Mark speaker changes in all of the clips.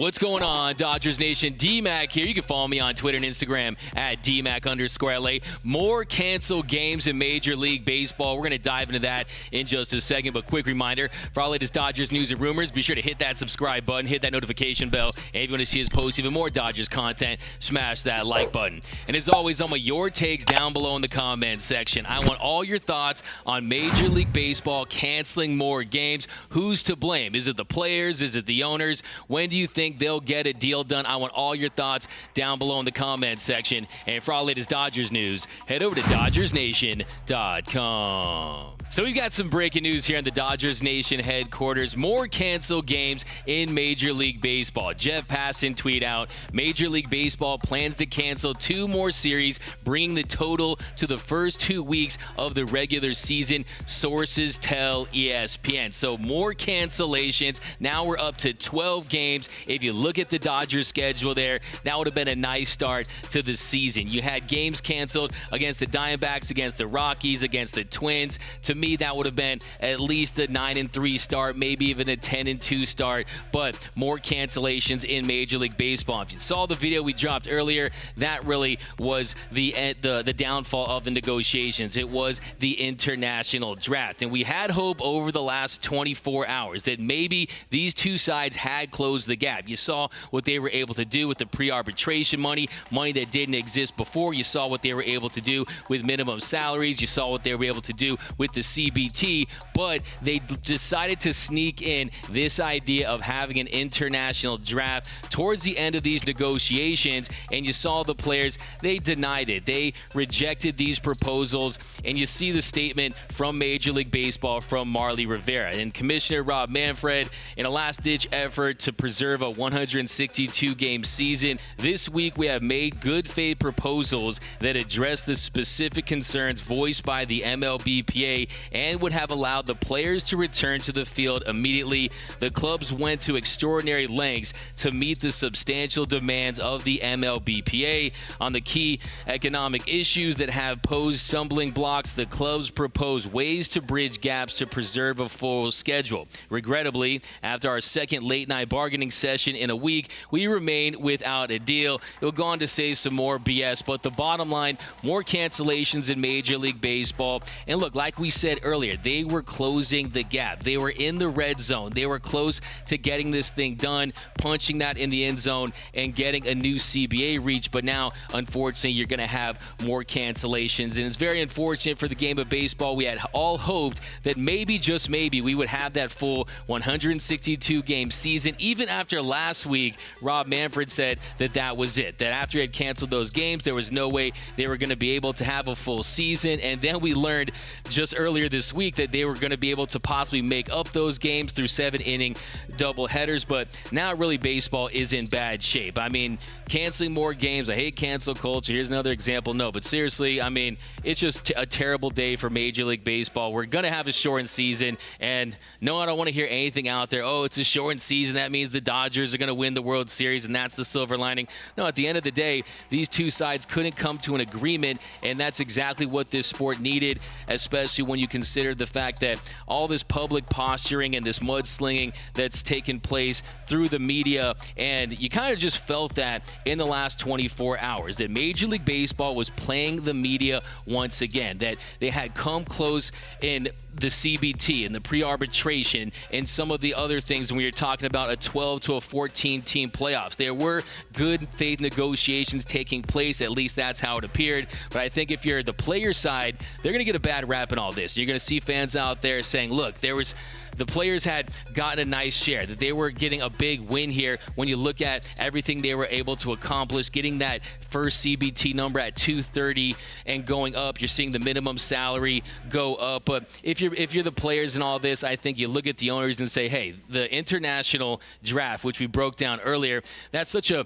Speaker 1: What's going on, Dodgers Nation? D-Mac here. You can follow me on Twitter and Instagram at DMac_LA. More canceled games in Major League Baseball. We're going to dive into that in just a second. But quick reminder, for all latest Dodgers news and rumors, be sure to hit that subscribe button, hit that notification bell. And if you want to see us post even more Dodgers content, smash that like button. And as always, I want your takes down below in the comment section. I want all your thoughts on Major League Baseball canceling more games. Who's to blame? Is it the players? Is it the owners? When do you think they'll get a deal done? I want all your thoughts down below in the comment section. And for all latest Dodgers news, head over to DodgersNation.com. So we've got some breaking news here in the Dodgers Nation headquarters. More canceled games in Major League Baseball. Jeff Passan tweet out, Major League Baseball plans to cancel 2 more series, bringing the total to the first 2 weeks of the regular season. Sources tell ESPN. So more cancellations. Now we're up to 12 games. If you look at the Dodgers schedule there, that would have been a nice start to the season. You had games canceled against the Diamondbacks, against the Rockies, against the Twins. To me, that would have been at least a 9-3 start, maybe even a 10-2 start, but more cancellations in Major League Baseball. If you saw the video we dropped earlier, that really was the downfall of the negotiations. It was the international draft, and we had hope over the last 24 hours that maybe these two sides had closed the gap. You saw what they were able to do with the pre-arbitration money that didn't exist before. You saw what they were able to do with minimum salaries. You saw what they were able to do with the CBT, but they decided to sneak in this idea of having an international draft towards the end of these negotiations, and you saw the players, they denied it. They rejected these proposals, and you see the statement from Major League Baseball from Marly Rivera. And Commissioner Rob Manfred, in a last-ditch effort to preserve a 162-game season, this week we have made good faith proposals that address the specific concerns voiced by the MLBPA and would have allowed the players to return to the field immediately. The clubs went to extraordinary lengths to meet the substantial demands of the MLBPA. On the key economic issues that have posed stumbling blocks, the clubs propose ways to bridge gaps to preserve a full schedule. Regrettably, after our second late-night bargaining session in a week, we remain without a deal. It will go on to say some more BS, but the bottom line, more cancellations in Major League Baseball. And look, like we said earlier, they were closing the gap. They were in the red zone. They were close to getting this thing done, punching that in the end zone, and getting a new CBA reach. But now, unfortunately, you're going to have more cancellations. And it's very unfortunate for the game of baseball. We had all hoped that maybe, just maybe, we would have that full 162-game season. Even after last week, Rob Manfred said that that was it, that after he had canceled those games, there was no way they were going to be able to have a full season. And then we learned just earlier this week that they were going to be able to possibly make up those games through 7-inning doubleheaders. But now really baseball is in bad shape. I mean, canceling more games, I hate cancel culture. Here's another example. No, but seriously, I mean, it's just a terrible day for Major League Baseball. We're going to have a shortened season, and no, I don't want to hear anything out there, oh, it's a shortened season, that means the Dodgers are going to win the World Series, and that's the silver lining. No, at the end of the day, these two sides couldn't come to an agreement, and that's exactly what this sport needed, especially when you consider the fact that all this public posturing and this mudslinging that's taken place through the media, and you kind of just felt that in the last 24 hours, that Major League Baseball was playing the media once again, that they had come close in the CBT and the pre-arbitration and some of the other things when we were talking about a 12 to a 14 team playoffs. There were good faith negotiations taking place, at least that's how it appeared. But I think if you're the player side, they're going to get a bad rap in all this. You're going to see fans out there saying, look, the players had gotten a nice share, that they were getting a big win here when you look at everything they were able to accomplish, getting that first CBT number at 230 and going up. You're seeing the minimum salary go up. But if you're the players in all this, I think you look at the owners and say, hey, the international draft, which we broke down earlier, that's such a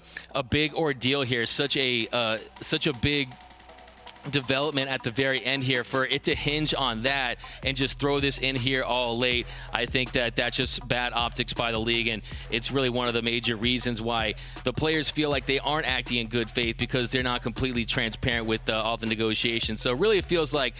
Speaker 1: big ordeal here, such a big development at the very end here. For it to hinge on that and just throw this in here all late, I think that's just bad optics by the league, and it's really one of the major reasons why the players feel like they aren't acting in good faith, because they're not completely transparent with all the negotiations. So really it feels like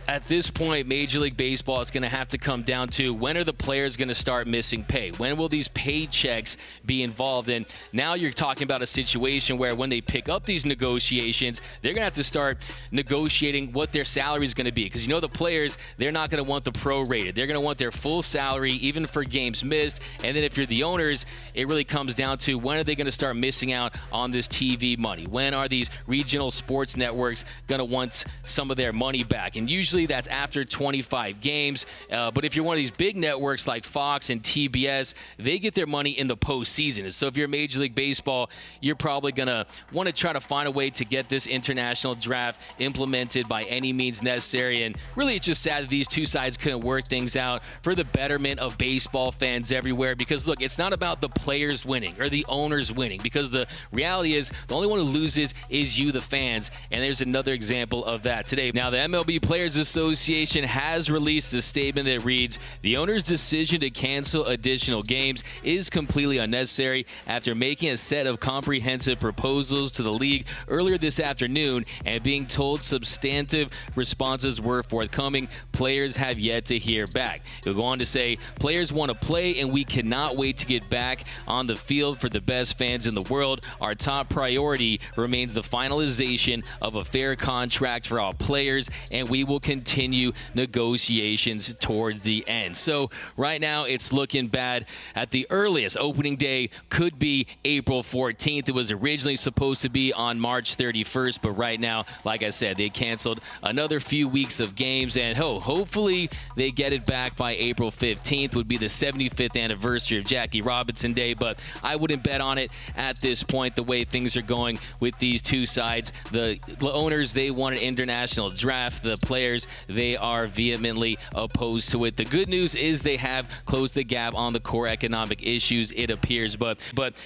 Speaker 1: at this point, Major League Baseball is going to have to come down to when are the players going to start missing pay? When will these paychecks be involved? And now you're talking about a situation where when they pick up these negotiations, they're going to have to start negotiating what their salary is going to be. Because the players, they're not going to want the prorated. They're going to want their full salary, even for games missed. And then if you're the owners, it really comes down to when are they going to start missing out on this TV money? When are these regional sports networks going to want some of their money back? And usually that's after 25 games. But if you're one of these big networks like Fox and TBS, they get their money in the postseason. So if you're Major League Baseball, you're probably going to want to try to find a way to get this international draft implemented by any means necessary. And really, it's just sad that these two sides couldn't work things out for the betterment of baseball fans everywhere. Because, look, it's not about the players winning or the owners winning. Because the reality is the only one who loses is you, the fans. And there's another example of that today. Now, the MLB Players Association has released a statement that reads, "The owner's decision to cancel additional games is completely unnecessary. After making a set of comprehensive proposals to the league earlier this afternoon and being told substantive responses were forthcoming, players have yet to hear back." It'll go on to say, "Players want to play and we cannot wait to get back on the field for the best fans in the world. Our top priority remains the finalization of a fair contract for all players, and we will continue negotiations towards the end." So right now it's looking bad. At the earliest, opening day could be April 14th. It was originally supposed to be on March 31st, but right now, like I said, they canceled another few weeks of games, and hopefully they get it back by April 15th. Would be the 75th anniversary of Jackie Robinson Day, but I wouldn't bet on it at this point the way things are going with these two sides. The owners, they want an international draft. The players, they are vehemently opposed to it. The good news is they have closed the gap on the core economic issues, it appears. But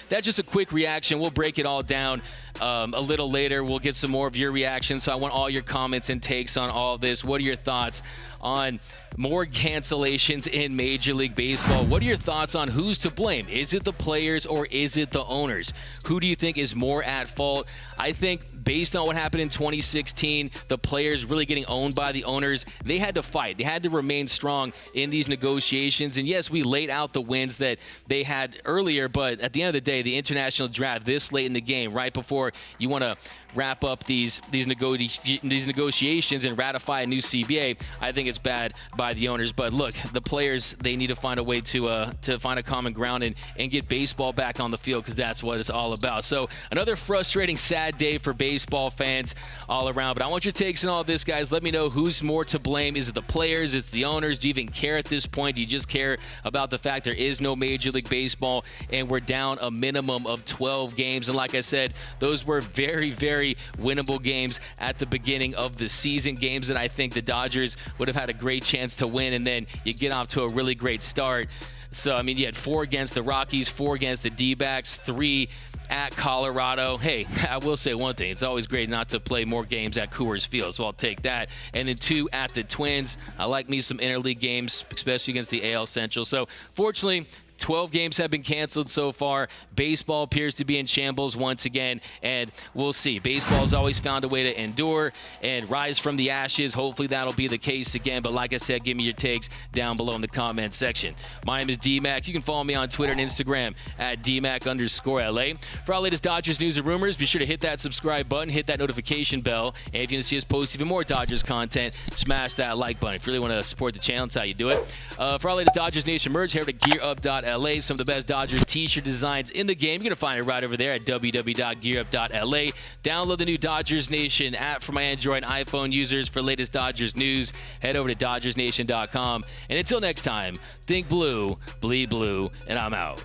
Speaker 1: that's just a quick reaction. We'll break it all down a little later. We'll get some more of your reactions. So I want all your comments and takes on all of this. What are your thoughts on more cancellations in Major League Baseball? What are your thoughts on who's to blame? Is it the players or is it the owners? Who do you think is more at fault? I think based on what happened in 2016, the players really getting owned by the owners, they had to fight. They had to remain strong in these negotiations. And yes, we laid out the wins that they had earlier, but at the end of the day, the international draft this late in the game, right before you want to wrap up these negotiations and ratify a new CBA, I think it's bad by the owners. But look, the players, they need to find a way to find a common ground and get baseball back on the field, because that's what it's all about. So another frustrating, sad day for baseball fans all around. But I want your takes on all this, guys. Let me know who's more to blame. Is it the players? It's the owners? Do you even care at this point? Do you just care about the fact there is no Major League Baseball and we're down a minimum of 12 games? And like I said, those were very, very winnable games at the beginning of the season, games that I think the Dodgers would have had a great chance to win, and then you get off to a really great start. So, I mean, you had 4 against the Rockies, 4 against the D-backs, 3 at Colorado. Hey, I will say one thing. It's always great not to play more games at Coors Field, so I'll take that. And then 2 at the Twins. I like me some interleague games, especially against the AL Central. So, fortunately, 12 games have been canceled so far. Baseball appears to be in shambles once again, and we'll see. Baseball's always found a way to endure and rise from the ashes. Hopefully that'll be the case again. But like I said, give me your takes down below in the comment section. My name is D-Mac. You can follow me on Twitter and Instagram at DMAC_LA. For our latest Dodgers news and rumors, be sure to hit that subscribe button, hit that notification bell. And if you want to see us post even more Dodgers content, smash that like button. If you really want to support the channel, that's how you do it. For our latest Dodgers Nation merch, head over to GearUp.LA. Some of the best Dodgers t-shirt designs in the game. You're going to find it right over there at www.gearup.la. Download the new Dodgers Nation app for my Android and iPhone users. For latest Dodgers news, head over to DodgersNation.com. And until next time, think blue, bleed blue, and I'm out.